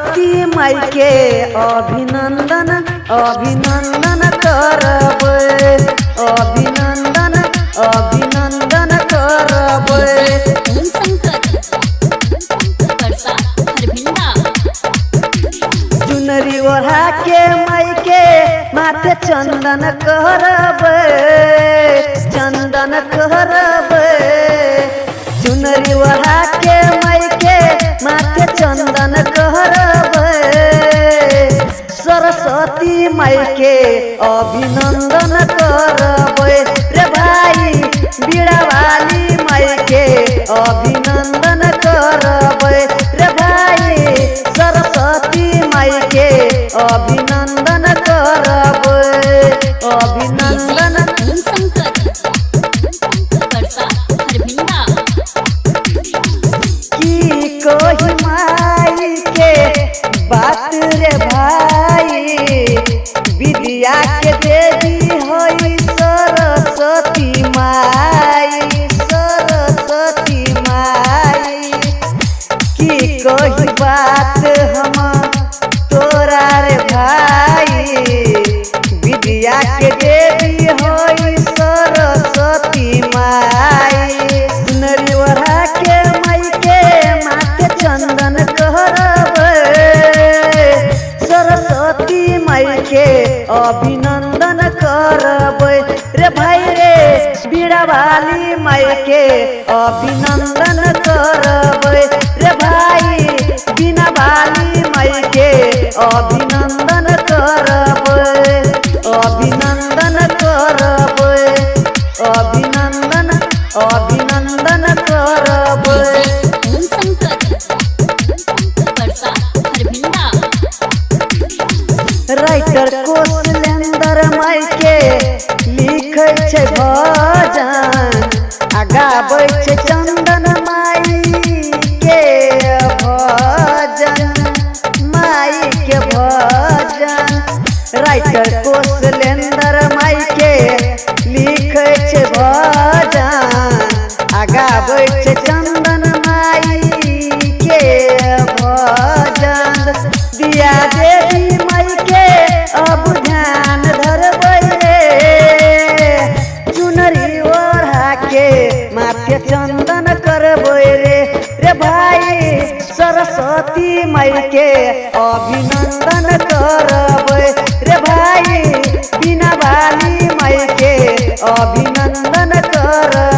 सरस्वती माई के अभिनंदन अभिनंदन करब अभिनंदन अभिनंदन करब। चुनरी ओढ़ा के माई के माथे चंदन करब चंदन करब। चुनरी ओढ़ा के माई के माथे चंदन करब। सरस्वती माई के अभिनंदन करब रे भाई बीड़ा वाली माई के अभिनंदन करब रे भाई सरस्वती माई के अभिनंदन करब अभिनंदन। की कोई माई के बात रे भाई विद्या के देवी होई सरस्वती माई सरस्वती माई। की कोई बात हम तोरा रे भाई विद्या के देवी होई सरस्वती माई। सुनरी ओढ़ा के माई के माथे चंदन करब सरस्वती माई के अभिनंदन करब रे भाई रे बीड़ा वाली माई के अभिनंदन करब रे भाई बीना वाली माई के अभिनंदन करब अभिनंदन करब अभिनंदन अभिनंदन करब। राइटर कौशलेंद्र माई के लिखै छै भजन आ गाबै छै चंदन माई के भजन माई के भजन। राइटर कौशलेंद्र माई के लिखै छै भजन आ गाबै छै चंदन माई के भजन। दिया देवी माई के अब ध्यान धरबै रे चुनरी ओढ़ा के माथे चंदन करबै रे भाई सरस्वती माई के अभिनंदन करब रे भाई बीना वाली माई के अभिनंदन करब।